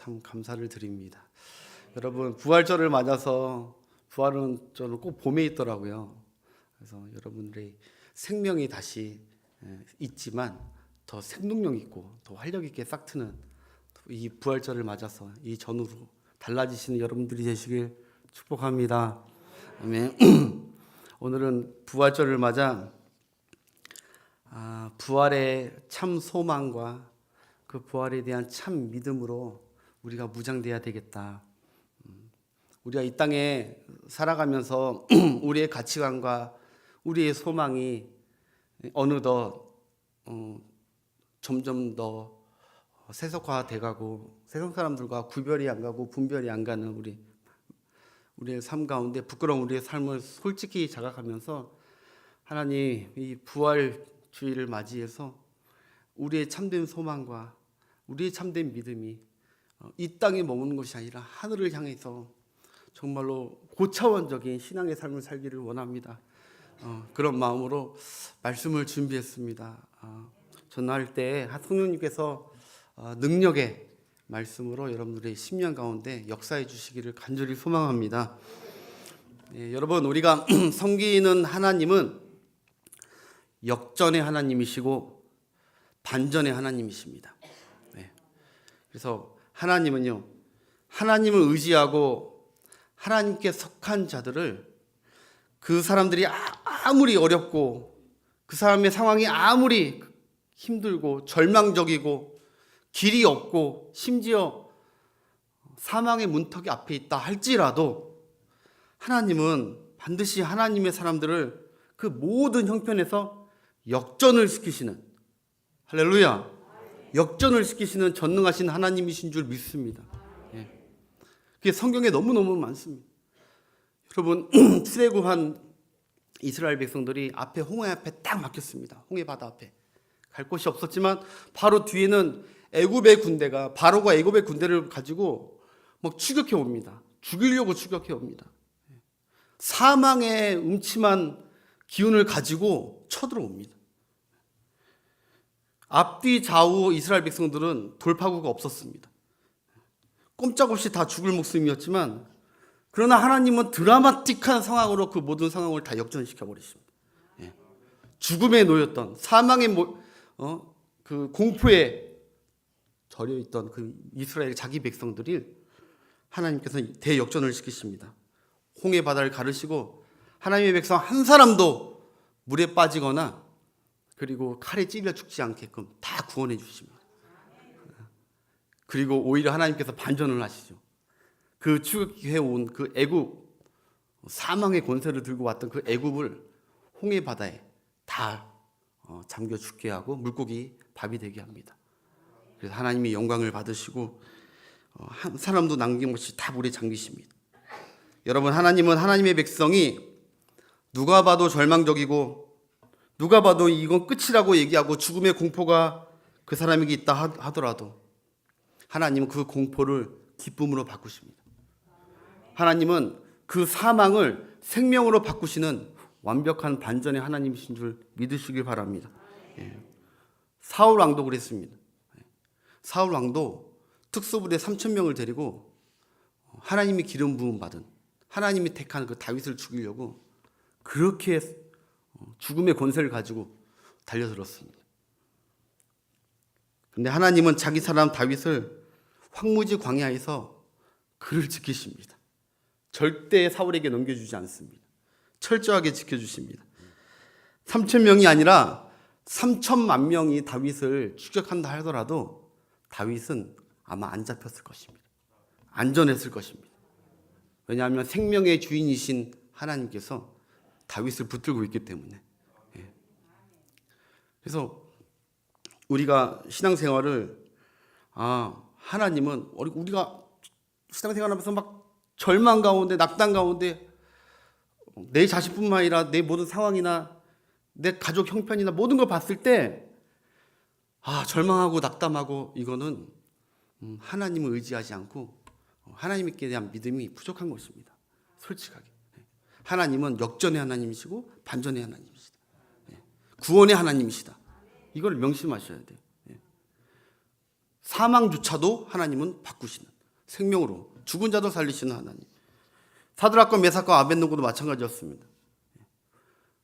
참 감사를 드립니다. 여러분, 부활절을 맞아서 부활은 저는 꼭 봄에 있더라고요. 그래서 여러분들의 생명이 다시 있지만 더 생동력 있고 더 활력 있게 싹트는 이 부활절을 맞아서 이 전후로 달라지시는 여러분들이 되시길 축복합니다. 아멘. 오늘은 부활절을 맞아 부활의 참 소망과 그 부활에 대한 참 믿음으로 우리가 무장돼야 되겠다. 우리가 이 땅에 살아가면서 우리의 가치관과 우리의 소망이 어느덧 점점 더 세속화돼가고 세상 사람들과 구별이 안 가고 분별이 안 가는 우리의 삶 가운데 부끄러운 우리의 삶을 솔직히 자각하면서 하나님 이 부활주의를 맞이해서 우리의 참된 소망과 우리의 참된 믿음이 이 땅에 머무는 것이 아니라 하늘을 향해서 정말로 고차원적인 신앙의 삶을 살기를 원합니다. 그런 마음으로 말씀을 준비했습니다. 전할 때 성령님께서 능력의 말씀으로 여러분들의 심령 가운데 역사해 주시기를 간절히 소망합니다. 여러분, 우리가 섬기는 하나님은 역전의 하나님이시고 반전의 하나님이십니다. 그래서 하나님은요, 하나님을 의지하고 하나님께 속한 자들을 그 사람들이 아무리 어렵고 그 사람의 상황이 아무리 힘들고 절망적이고 길이 없고 심지어 사망의 문턱이 앞에 있다 할지라도 하나님은 반드시 하나님의 사람들을 그 모든 형편에서 역전을 시키시는, 할렐루야, 역전을 시키시는 전능하신 하나님이신 줄 믿습니다. 그게 성경에 너무너무 많습니다. 여러분, 출애굽한 이스라엘 백성들이 앞에 홍해 앞에 딱 막혔습니다. 홍해 바다 앞에 갈 곳이 없었지만 바로 뒤에는 애굽의 군대가, 바로가 애굽의 군대를 가지고 막 추격해 옵니다. 죽이려고 추격해 옵니다. 사망의 음침한 기운을 가지고 쳐들어옵니다. 앞뒤 좌우 이스라엘 백성들은 돌파구가 없었습니다. 꼼짝없이 다 죽을 목숨이었지만 그러나 하나님은 드라마틱한 상황으로 그 모든 상황을 다 역전시켜 버리십니다. 죽음에 놓였던 사망의 그 공포에 절여 있던 그 이스라엘 자기 백성들이 하나님께서 대역전을 시키십니다. 홍해 바다를 가르시고 하나님의 백성 한 사람도 물에 빠지거나 그리고 칼에 찔려 죽지 않게끔 다 구원해 주십니다. 그리고 오히려 하나님께서 반전을 하시죠. 그 추격해 온 그 애굽, 사망의 권세를 들고 왔던 그 애굽을 홍해 바다에 다 잠겨 죽게 하고 물고기 밥이 되게 합니다. 그래서 하나님이 영광을 받으시고 한 사람도 남김없이 다 물에 잠기십니다. 여러분, 하나님은 하나님의 백성이 누가 봐도 절망적이고 누가 봐도 이건 끝이라고 얘기하고 죽음의 공포가 그 사람에게 있다 하더라도 하나님은 그 공포를 기쁨으로 바꾸십니다. 하나님은 그 사망을 생명으로 바꾸시는 완벽한 반전의 하나님이신 줄 믿으시길 바랍니다. 사울 왕도 그랬습니다. 사울 왕도 특수부대 3,000명을 데리고 하나님이 기름 부음 받은 하나님이 택한 그 다윗을 죽이려고 그렇게 죽음의 권세를 가지고 달려들었습니다. 근데 하나님은 자기 사람 다윗을 황무지 광야에서 그를 지키십니다. 절대 사울에게 넘겨주지 않습니다. 철저하게 지켜주십니다. 3,000명이 아니라 3,000만 명이 다윗을 추격한다 하더라도 다윗은 아마 안 잡혔을 것입니다. 안전했을 것입니다. 왜냐하면 생명의 주인이신 하나님께서 다윗을 붙들고 있기 때문에. 그래서 우리가 신앙생활을 하나님은 우리가 신앙생활하면서 막 절망 가운데 낙담 가운데 내 자신뿐만 아니라 내 모든 상황이나 내 가족 형편이나 모든 걸 봤을 때 절망하고 낙담하고 이거는 하나님을 의지하지 않고 하나님께 대한 믿음이 부족한 것입니다. 솔직하게. 하나님은 역전의 하나님이시고 반전의 하나님이시다. 구원의 하나님이시다. 이걸 명심하셔야 돼요. 사망조차도 하나님은 바꾸시는. 생명으로 죽은 자도 살리시는 하나님. 사드락과 메삭과 아벳느고도 마찬가지였습니다.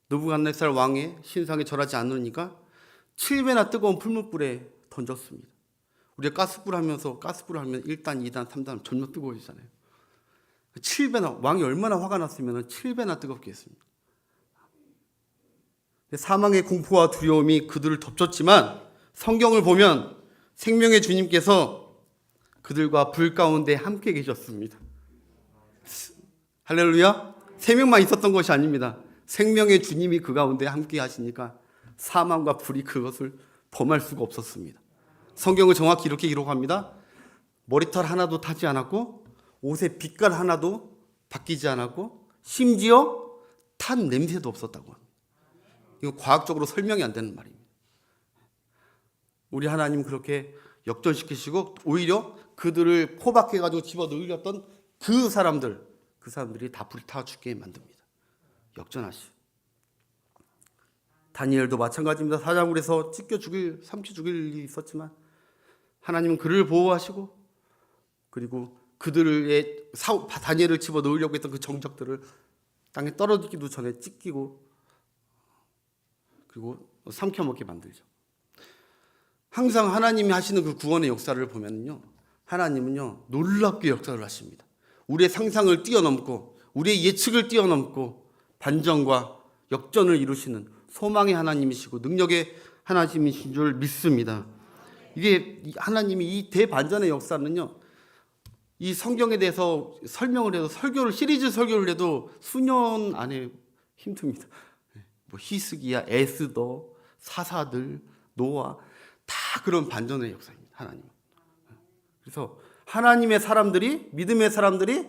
느부갓네살 왕의 신상에 절하지 않으니까 7배나 뜨거운 풀무불에 던졌습니다. 우리가 가스불 하면 1단, 2단, 3단 전혀 뜨거워지잖아요. 7배나, 왕이 얼마나 화가 났으면 7배나 뜨겁게 했습니다. 사망의 공포와 두려움이 그들을 덮쳤지만 성경을 보면 생명의 주님께서 그들과 불 가운데 함께 계셨습니다. 할렐루야. 3명만 있었던 것이 아닙니다. 생명의 주님이 그 가운데 함께 하시니까 사망과 불이 그것을 범할 수가 없었습니다. 성경을 정확히 이렇게 기록합니다. 머리털 하나도 타지 않았고 옷의 빛깔 하나도 바뀌지 않았고 심지어 탄 냄새도 없었다고 합니다. 이건 과학적으로 설명이 안 되는 말입니다. 우리 하나님 그렇게 역전시키시고 오히려 그들을 포박해가지고 집어넣으렸던 그 사람들이 다 불타 죽게 만듭니다. 역전하시. 다니엘도 마찬가지입니다. 사자굴에서 삼켜 죽일 일이 있었지만 하나님은 그를 보호하시고 그리고 그들의 다니엘을 집어넣으려고 했던 그 정적들을 땅에 떨어지기도 전에 찢기고 그리고 삼켜먹게 만들죠. 항상 하나님이 하시는 그 구원의 역사를 보면요, 하나님은요 놀랍게 역사를 하십니다. 우리의 상상을 뛰어넘고 우리의 예측을 뛰어넘고 반전과 역전을 이루시는 소망의 하나님이시고 능력의 하나님이신 줄 믿습니다. 이게 하나님이 이 대반전의 역사는요, 이 성경에 대해서 설명을 해도 시리즈 설교를 해도 수년 안에 힘듭니다. 뭐 히스기야, 에스더, 사사들, 노아 다 그런 반전의 역사입니다. 하나님은. 그래서 하나님의 사람들이, 믿음의 사람들이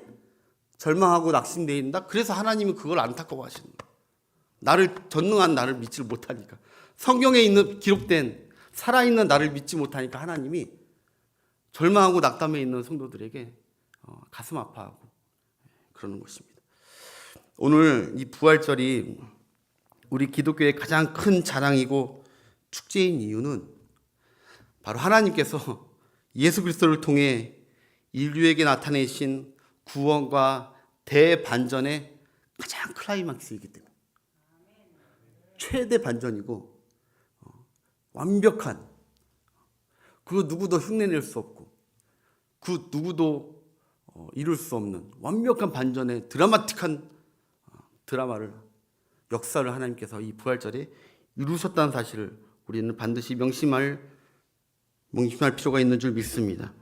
절망하고 낙심되어 있다. 그래서 하나님은 그걸 안타까워하시는 거예요. 전능한 나를 믿지 못하니까. 성경에 있는 기록된 살아있는 나를 믿지 못하니까 하나님이 절망하고 낙담해 있는 성도들에게 가슴 아파하고 그러는 것입니다. 오늘 이 부활절이 우리 기독교의 가장 큰 자랑이고 축제인 이유는 바로 하나님께서 예수 그리스도를 통해 인류에게 나타내신 구원과 대반전의 가장 클라이막스이기 때문에 최대 반전이고 완벽한, 그 누구도 흉내낼 수 없고 그 누구도 이룰 수 없는 완벽한 반전의 드라마틱한 역사를 하나님께서 이 부활절에 이루셨다는 사실을 우리는 반드시 명심할 필요가 있는 줄 믿습니다.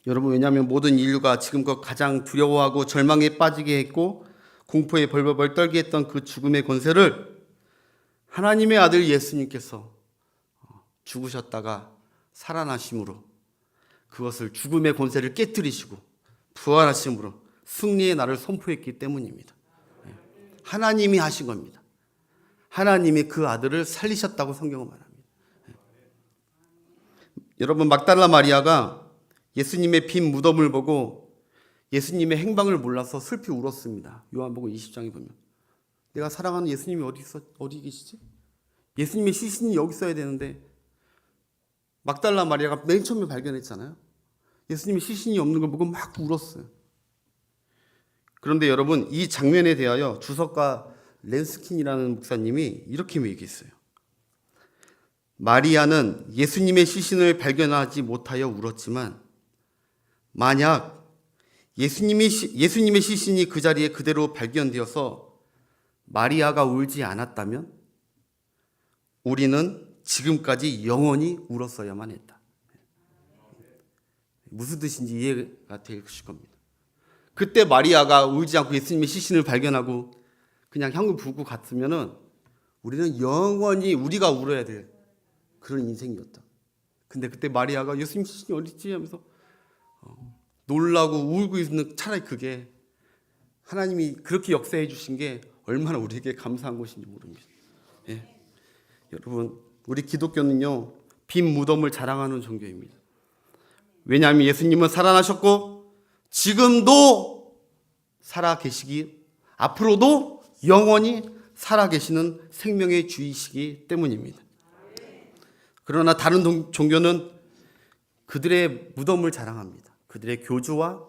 여러분, 왜냐하면 모든 인류가 지금껏 가장 두려워하고 절망에 빠지게 했고 공포에 벌벌벌 떨게 했던 그 죽음의 권세를 하나님의 아들 예수님께서 죽으셨다가 살아나심으로 그것을 죽음의 권세를 깨뜨리시고 부활하심으로 승리의 날을 선포했기 때문입니다. 하나님이 하신 겁니다. 하나님이 그 아들을 살리셨다고 성경은 말합니다. 여러분, 막달라 마리아가 예수님의 빈 무덤을 보고 예수님의 행방을 몰라서 슬피 울었습니다. 요한복음 20장에 보면 내가 사랑하는 예수님이 어디 계시지? 예수님의 시신이 여기 있어야 되는데 막달라 마리아가 맨 처음에 발견했잖아요. 예수님의 시신이 없는 걸 보고 막 울었어요. 그런데 여러분, 이 장면에 대하여 주석가 렌스킨이라는 목사님이 이렇게 얘기했어요. 마리아는 예수님의 시신을 발견하지 못하여 울었지만 만약 예수님의 시신이 그 자리에 그대로 발견되어서 마리아가 울지 않았다면 우리는 지금까지 영원히 울었어야만 했다. 무슨 뜻인지 이해가 되실 겁니다. 그때 마리아가 울지 않고 예수님의 시신을 발견하고 그냥 향을 부고 갔으면은 우리는 영원히 우리가 울어야 될 그런 인생이었다. 근데 그때 마리아가 예수님 시신이 어디 있지 하면서 놀라고 울고 있는, 차라리 그게 하나님이 그렇게 역사해 주신 게 얼마나 우리에게 감사한 것인지 모릅니다. 예. 여러분, 우리 기독교는요 빈 무덤을 자랑하는 종교입니다. 왜냐하면 예수님은 살아나셨고 지금도 살아계시기, 앞으로도 영원히 살아계시는 생명의 주이시기 때문입니다. 그러나 다른 종교는 그들의 무덤을 자랑합니다. 그들의 교주와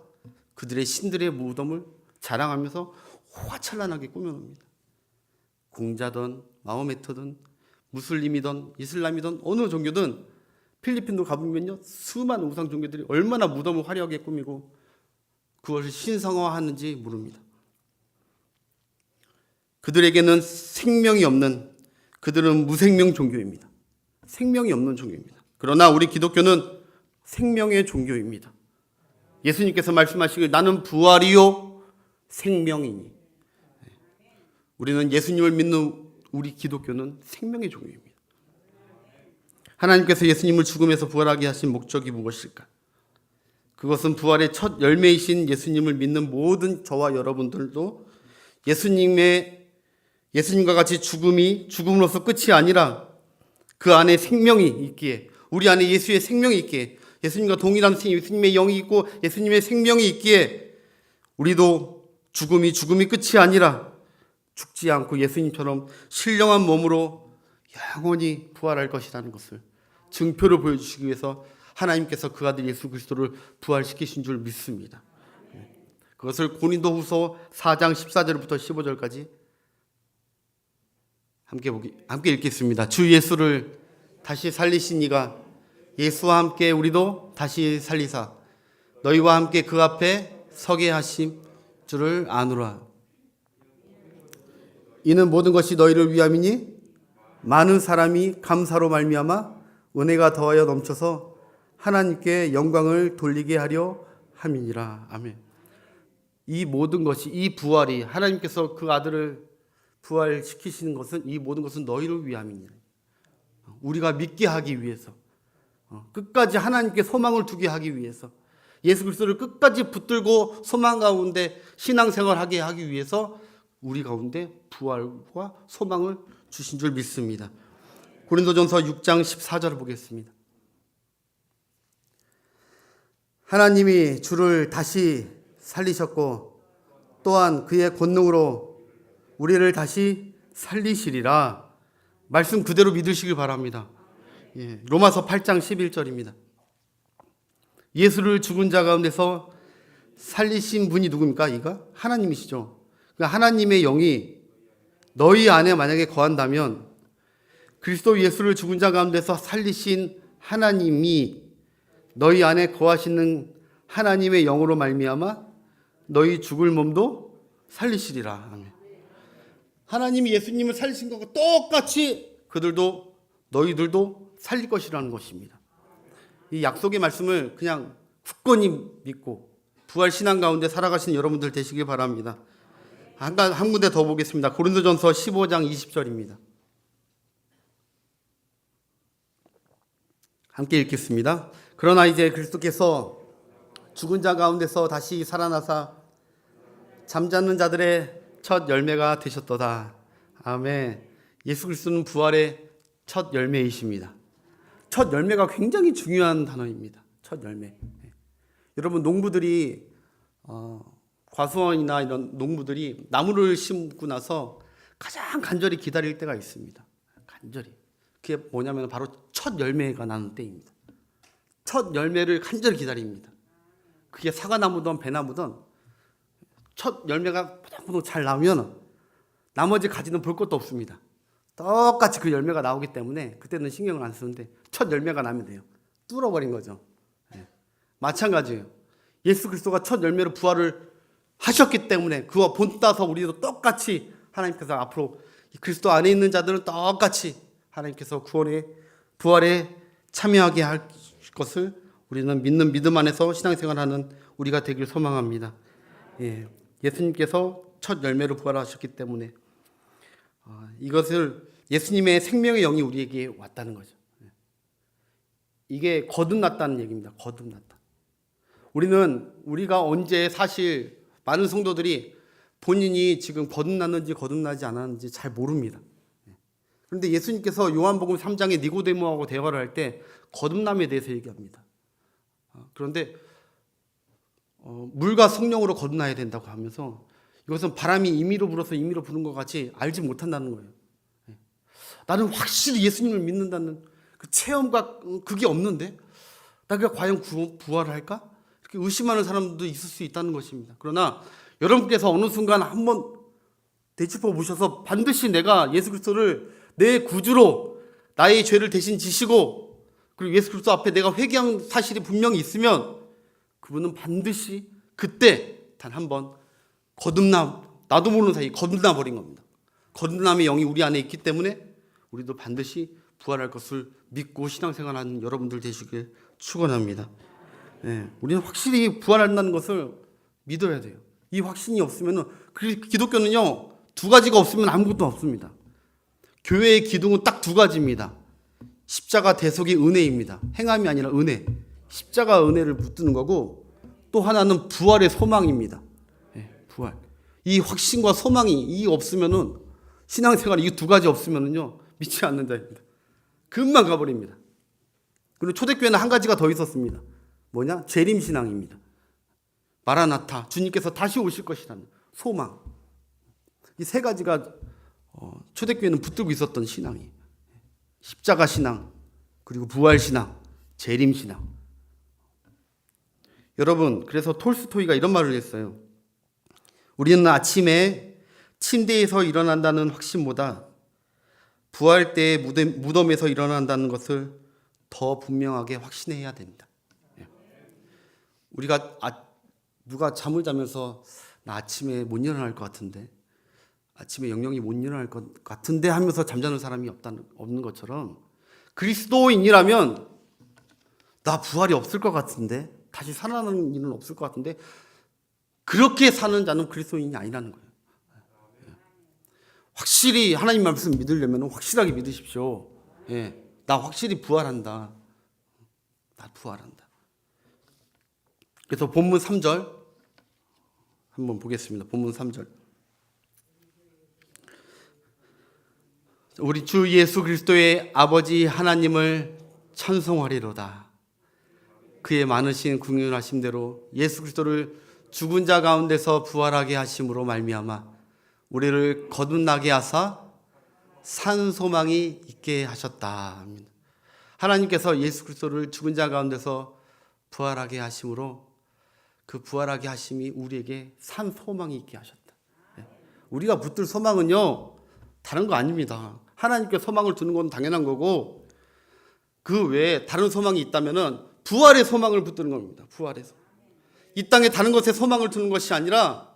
그들의 신들의 무덤을 자랑하면서 화찬란하게 꾸며놓습니다. 공자든 마호메트든 무슬림이든 이슬람이든 어느 종교든 필리핀도 가보면요, 수많은 우상 종교들이 얼마나 무덤을 화려하게 꾸미고 그것을 신성화하는지 모릅니다. 그들에게는 생명이 없는, 그들은 무생명 종교입니다. 생명이 없는 종교입니다. 그러나 우리 기독교는 생명의 종교입니다. 예수님께서 말씀하시길 나는 부활이요 생명이니. 우리는 예수님을 믿는 우리 기독교는 생명의 종교입니다. 하나님께서 예수님을 죽음에서 부활하게 하신 목적이 무엇일까? 그것은 부활의 첫 열매이신 예수님을 믿는 모든 저와 여러분들도 예수님과 같이 죽음이 죽음으로서 끝이 아니라 그 안에 생명이 있기에, 우리 안에 예수의 생명이 있기에, 예수님과 동일한 예수님의 영이 있고 예수님의 생명이 있기에 우리도 죽음이 끝이 아니라 죽지 않고 예수님처럼 신령한 몸으로 영원히 부활할 것이라는 것을 증표를 보여주시기 위해서 하나님께서 그 아들 예수 그리스도를 부활시키신 줄 믿습니다. 그것을 고린도후서 4장 14절부터 15절까지 함께 읽겠습니다. 주 예수를 다시 살리신 이가 예수와 함께 우리도 다시 살리사 너희와 함께 그 앞에 서게 하심 줄을 아노라. 이는 모든 것이 너희를 위함이니 많은 사람이 감사로 말미암아 은혜가 더하여 넘쳐서 하나님께 영광을 돌리게 하려 함이니라. 아멘. 이 모든 것이, 이 부활이, 하나님께서 그 아들을 부활시키시는 것은, 이 모든 것은 너희를 위함이니라. 우리가 믿게 하기 위해서, 끝까지 하나님께 소망을 두게 하기 위해서, 예수 그리스도를 끝까지 붙들고 소망 가운데 신앙생활하게 하기 위해서 우리 가운데 부활과 소망을 주신 줄 믿습니다. 고린도전서 6장 14절을 보겠습니다. 하나님이 주를 다시 살리셨고 또한 그의 권능으로 우리를 다시 살리시리라. 말씀 그대로 믿으시길 바랍니다. 로마서 8장 11절입니다. 예수를 죽은 자 가운데서 살리신 분이 누굽니까? 이가 하나님이시죠. 그러니까 하나님의 영이 너희 안에 만약에 거한다면 그리스도 예수를 죽은 자 가운데서 살리신 하나님이 너희 안에 거하시는 하나님의 영으로 말미암아 너희 죽을 몸도 살리시리라. 하나님이 예수님을 살리신 것과 똑같이 너희들도 살릴 것이라는 것입니다. 이 약속의 말씀을 그냥 굳건히 믿고 부활 신앙 가운데 살아가시는 여러분들 되시길 바랍니다. 한 군데 더 보겠습니다. 고린도전서 15장 20절입니다. 함께 읽겠습니다. 그러나 이제 그리스도께서 죽은 자 가운데서 다시 살아나사 잠자는 자들의 첫 열매가 되셨도다. 아멘. 예수 그리스도는 부활의 첫 열매이십니다. 첫 열매가 굉장히 중요한 단어입니다. 첫 열매. 여러분, 농부들이 과수원이나 이런 농부들이 나무를 심고 나서 가장 간절히 기다릴 때가 있습니다. 간절히. 그게 뭐냐면 바로 첫 열매가 나는 때입니다. 첫 열매를 간절히 기다립니다. 그게 사과나무든 배나무든 첫 열매가 포동포동 잘 나오면 나머지 가지는 볼 것도 없습니다. 똑같이 그 열매가 나오기 때문에 그때는 신경을 안 쓰는데 첫 열매가 나면 돼요. 뚫어버린 거죠. 마찬가지예요. 예수 그리스도가 첫 열매로 부활을 하셨기 때문에 그와 본따서 우리도 똑같이 하나님께서 앞으로 그리스도 안에 있는 자들은 똑같이 하나님께서 부활에 참여하게 할 것을 우리는 믿는 믿음 안에서 신앙생활하는 우리가 되길 소망합니다. 예수님께서 첫 열매로 부활하셨기 때문에 이것을 예수님의 생명의 영이 우리에게 왔다는 거죠. 이게 거듭났다는 얘기입니다. 거듭났다. 우리가 언제 사실 많은 성도들이 본인이 지금 거듭났는지 거듭나지 않았는지 잘 모릅니다. 그런데 예수님께서 요한복음 3장에 니고데모하고 대화를 할 때 거듭남에 대해서 얘기합니다. 그런데 물과 성령으로 거듭나야 된다고 하면서 이것은 바람이 임의로 불어서 임의로 부는 것 같이 알지 못한다는 거예요. 나는 확실히 예수님을 믿는다는 그 체험과 그게 없는데 내가 과연 부활을 할까? 이렇게 의심하는 사람도 있을 수 있다는 것입니다. 그러나 여러분께서 어느 순간 한번 되짚어 보셔서 반드시 내가 예수 그리스도를 내 구주로 나의 죄를 대신 지시고 그리고 예수 그리스도 앞에 내가 회개한 사실이 분명히 있으면 그분은 반드시 그때 단 한 번 나도 모르는 사이 거듭나 버린 겁니다. 거듭남의 영이 우리 안에 있기 때문에 우리도 반드시 부활할 것을 믿고 신앙생활하는 여러분들 되시길 축원합니다. 우리는 확실히 부활한다는 것을 믿어야 돼요. 이 확신이 없으면 기독교는요, 두 가지가 없으면 아무것도 없습니다. 교회의 기둥은 딱 두 가지입니다. 십자가 대속의 은혜입니다. 행함이 아니라 은혜. 십자가 은혜를 붙드는 거고 또 하나는 부활의 소망입니다. 부활. 이 확신과 소망이 이 없으면은 신앙생활 이 두 가지 없으면은요 믿지 않는 자입니다. 금방 가버립니다. 그리고 초대교회는 한 가지가 더 있었습니다. 뭐냐? 재림신앙입니다. 마라나타, 주님께서 다시 오실 것이라는 소망. 이 세 가지가 초대교회는 붙들고 있었던 신앙이 십자가 신앙, 그리고 부활 신앙, 재림 신앙. 여러분, 그래서 톨스토이가 이런 말을 했어요. 우리는 아침에 침대에서 일어난다는 확신보다 부활 때의 무덤에서 일어난다는 것을 더 분명하게 확신해야 된다. 우리가 누가 잠을 자면서 나 아침에 못 일어날 것 같은데, 아침에 영영이 못 일어날 것 같은데 하면서 잠자는 사람이 없는 것처럼 그리스도인이라면 나 부활이 없을 것 같은데, 다시 살아나는 일은 없을 것 같은데, 그렇게 사는 자는 그리스도인이 아니라는 거예요. 확실히 하나님 말씀 믿으려면 확실하게 믿으십시오. 나 확실히 부활한다. 나 부활한다. 그래서 본문 3절 한번 보겠습니다. 본문 3절. 우리 주 예수 그리스도의 아버지 하나님을 찬송하리로다. 그의 많으신 긍휼하심대로 예수 그리스도를 죽은 자 가운데서 부활하게 하심으로 말미암아 우리를 거듭나게 하사 산 소망이 있게 하셨다. 하나님께서 예수 그리스도를 죽은 자 가운데서 부활하게 하심으로 그 부활하게 하심이 우리에게 산 소망이 있게 하셨다. 우리가 붙들 소망은요 다른 거 아닙니다. 하나님께 소망을 두는 건 당연한 거고 그 외에 다른 소망이 있다면은 부활의 소망을 붙드는 겁니다. 부활의 소망. 이 땅에 다른 것에 소망을 두는 것이 아니라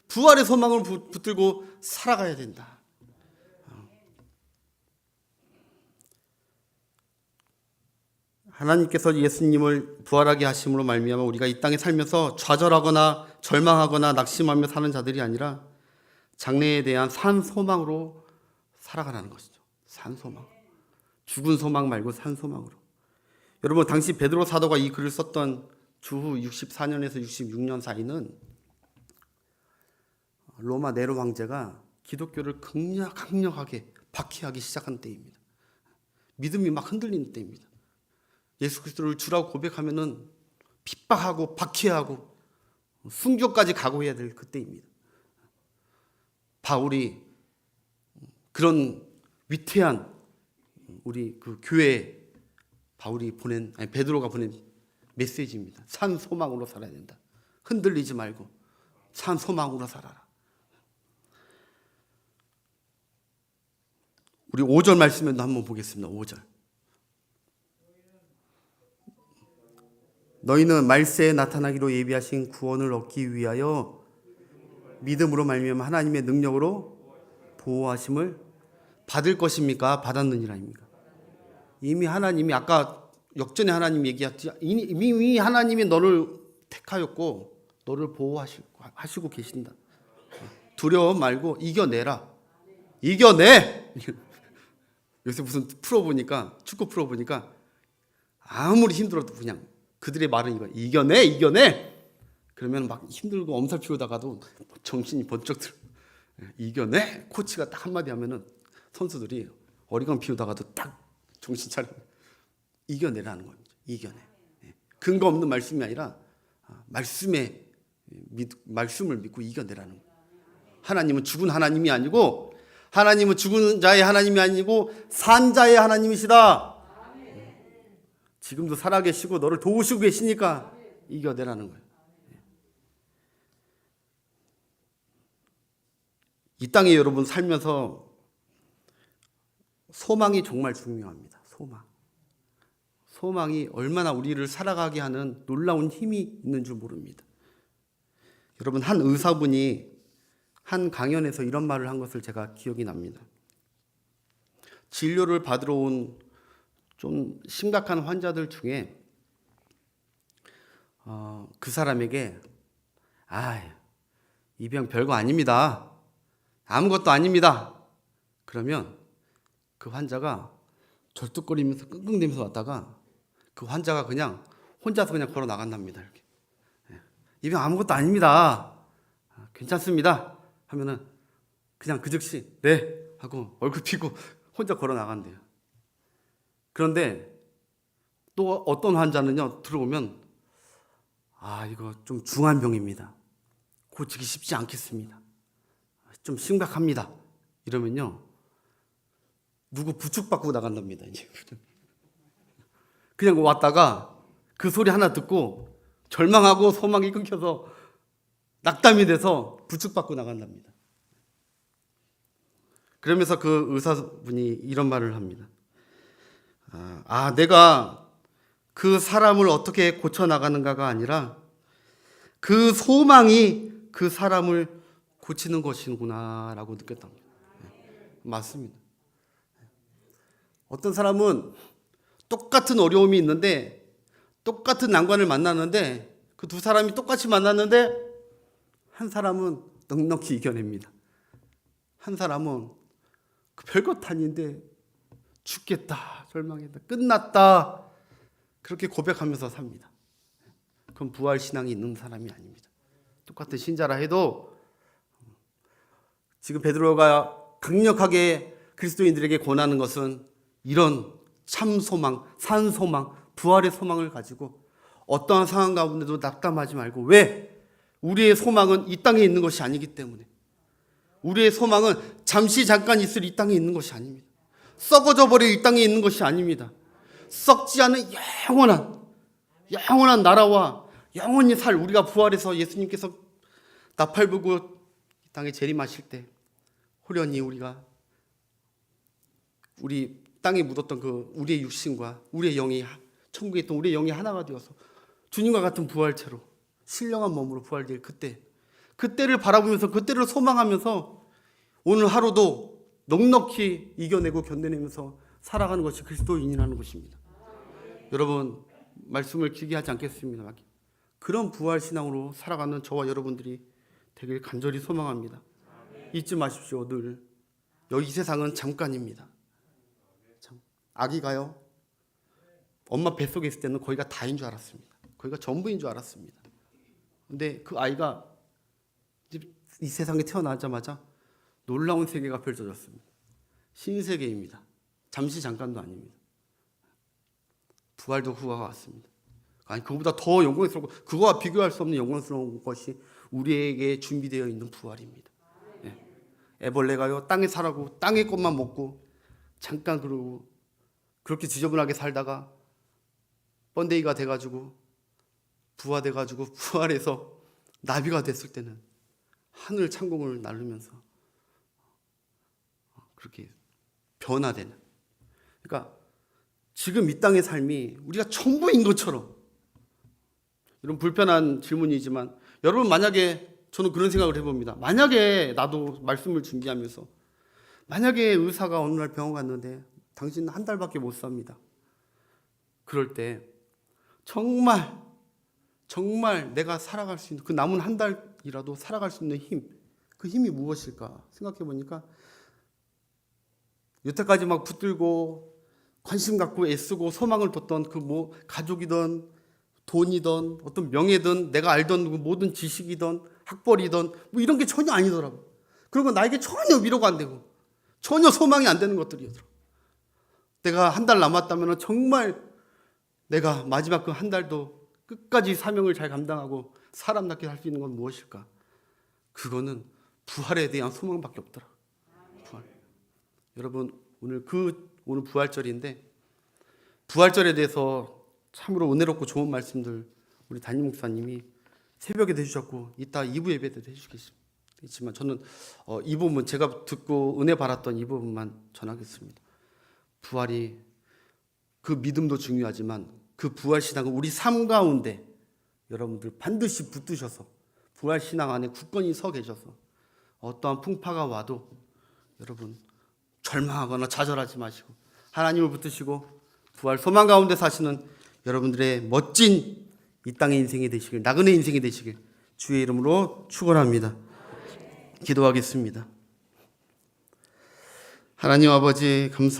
부활의 소망을 붙들고 살아가야 된다. 하나님께서 예수님을 부활하게 하심으로 말미암아 우리가 이 땅에 살면서 좌절하거나 절망하거나 낙심하며 사는 자들이 아니라 장래에 대한 산 소망으로 살아가라는 것이죠. 산 소망. 죽은 소망 말고 산 소망으로. 여러분, 당시 베드로 사도가 이 글을 썼던 주후 64년에서 66년 사이는 로마 네로 황제가 기독교를 강력하게 박해하기 시작한 때입니다. 믿음이 막 흔들리는 때입니다. 예수 그리스도를 주라고 고백하면은 핍박하고 박해하고 순교까지 각오해야 될 그때입니다. 바울이 그런 위태한 우리 그 교회에 베드로가 보낸 메시지입니다. 산 소망으로 살아야 된다. 흔들리지 말고 산 소망으로 살아라. 우리 5절 말씀에도 한번 보겠습니다. 5절. 너희는 말세에 나타나기로 예비하신 구원을 얻기 위하여 믿음으로 말미암아 하나님의 능력으로 보호하심을 받을 것입니까? 받았느니라입니까? 이미 하나님이 아까 역전에 하나님 얘기했지. 이미 하나님이 너를 택하였고 너를 보호하시고 계신다. 두려워 말고 이겨내라. 이겨내. 요새 무슨 축구 프로 보니까 아무리 힘들어도 그냥 그들의 말은 이거 이겨내. 그러면 막 힘들고 엄살 피우다가도 정신이 번쩍 들어. 이겨내. 코치가 딱 한마디 하면은 선수들이 어리광 피우다가도 딱 정신 차려. 이겨내라는 겁니다. 이겨내. 근거 없는 말씀이 아니라 말씀을 믿고 이겨내라는 거예요. 하나님은 죽은 하나님이 아니고 하나님은 죽은 자의 하나님이 아니고 산 자의 하나님이시다. 지금도 살아계시고 너를 도우시고 계시니까 이겨내라는 거예요. 이 땅에 여러분 살면서 소망이 정말 중요합니다. 소망이 얼마나 우리를 살아가게 하는 놀라운 힘이 있는 줄 모릅니다. 여러분, 한 의사분이 한 강연에서 이런 말을 한 것을 제가 기억이 납니다. 진료를 받으러 온 좀 심각한 환자들 중에 그 사람에게 이 병 별거 아닙니다. 아무것도 아닙니다. 그러면 그 환자가 절뚝거리면서 끙끙대면서 왔다가 그 환자가 그냥 혼자서 그냥 걸어 나간답니다. 이렇게. 이 병 아무것도 아닙니다. 괜찮습니다. 하면은 그냥 그 즉시 네 하고 얼굴 피고 혼자 걸어 나간대요. 그런데 또 어떤 환자는요, 들어오면 이거 좀 중한 병입니다. 고치기 쉽지 않겠습니다. 좀 심각합니다. 이러면요, 누구 부축받고 나간답니다. 이제 그냥 왔다가 그 소리 하나 듣고 절망하고 소망이 끊겨서 낙담이 돼서 부축받고 나간답니다. 그러면서 그 의사분이 이런 말을 합니다. 내가 그 사람을 어떻게 고쳐나가는가가 아니라 그 소망이 그 사람을 고치는 것이구나 라고 느꼈답니다. 맞습니다. 어떤 사람은 똑같은 어려움이 있는데 똑같은 난관을 만나는데 그 두 사람이 똑같이 만났는데 한 사람은 넉넉히 이겨냅니다. 한 사람은 별것 아닌데 죽겠다, 절망했다, 끝났다 그렇게 고백하면서 삽니다. 그건 부활신앙이 있는 사람이 아닙니다. 똑같은 신자라 해도 지금 베드로가 강력하게 그리스도인들에게 권하는 것은 이런 참 소망, 산 소망, 부활의 소망을 가지고 어떠한 상황 가운데도 낙담하지 말고, 왜? 우리의 소망은 이 땅에 있는 것이 아니기 때문에. 우리의 소망은 잠시 잠깐 있을 이 땅에 있는 것이 아닙니다. 썩어져 버릴 이 땅에 있는 것이 아닙니다. 썩지 않은 영원한 나라와 영원히 살, 우리가 부활해서 예수님께서 나팔불고 이 땅에 재림하실 때 호련히 우리가 우리 땅에 묻었던 그 우리의 육신과 우리의 영이, 천국에 있던 우리의 영이 하나가 되어서 주님과 같은 부활체로 신령한 몸으로 부활될 그때를 바라보면서, 그때를 소망하면서 오늘 하루도 넉넉히 이겨내고 견뎌내면서 살아가는 것이 그리스도인이라는 것입니다. 여러분, 말씀을 길게 하지 않겠습니다. 그런 부활신앙으로 살아가는 저와 여러분들이 되길 간절히 소망합니다. 잊지 마십시오. 늘 여기 세상은 잠깐입니다. 아기가요, 엄마 뱃속에 있을 때는 거기가 다인 줄 알았습니다. 거기가 전부인 줄 알았습니다. 근데 그 아이가 이 세상에 태어나자마자 놀라운 세계가 펼쳐졌습니다. 신세계입니다. 잠시 잠깐도 아닙니다. 부활도 후가가 왔습니다. 그거보다 더 영광스럽고 그거와 비교할 수 없는 영광스러운 것이 우리에게 준비되어 있는 부활입니다. 애벌레가요, 땅에 살아고 땅의 것만 먹고 잠깐 그러고 그렇게 지저분하게 살다가 번데기가 돼가지고 부화돼가지고 부활해서 나비가 됐을 때는 하늘 창공을 나르면서 그렇게 변화되는, 그러니까 지금 이 땅의 삶이 우리가 전부인 것처럼, 이런 불편한 질문이지만 여러분, 만약에 저는 그런 생각을 해봅니다. 만약에 나도 말씀을 준비하면서 만약에 의사가 어느 날 병원 갔는데 당신 한 달밖에 못 삽니다. 그럴 때 정말 내가 살아갈 수 있는 그 남은 한 달이라도 살아갈 수 있는 힘, 그 힘이 무엇일까 생각해 보니까 여태까지 막 붙들고 관심 갖고 애쓰고 소망을 뒀던 그 가족이든 돈이든 어떤 명예든 내가 알던 모든 지식이든 학벌이든 이런 게 전혀 아니더라고. 그리고 나에게 전혀 위로가 안 되고 전혀 소망이 안 되는 것들이더라고. 내가 한 달 남았다면 정말 내가 마지막 그 한 달도 끝까지 사명을 잘 감당하고 사람답게 할 수 있는 건 무엇일까? 그거는 부활에 대한 소망밖에 없더라. 부활. 여러분, 오늘 부활절인데 부활절에 대해서 참으로 은혜롭고 좋은 말씀들 우리 담임 목사님이 새벽에도 해주셨고 이따 2부 예배도 해주시겠지만 저는 이 부분 제가 듣고 은혜 받았던 이 부분만 전하겠습니다. 부활이 그 믿음도 중요하지만 그 부활신앙은 우리 삶 가운데 여러분들 반드시 붙드셔서 부활신앙 안에 굳건히 서 계셔서 어떠한 풍파가 와도 여러분 절망하거나 좌절하지 마시고 하나님을 붙드시고 부활 소망 가운데 사시는 여러분들의 멋진 이 땅의 인생이 되시길, 나그네 인생이 되시길 주의 이름으로 축원합니다. 기도하겠습니다. 하나님 아버지 감사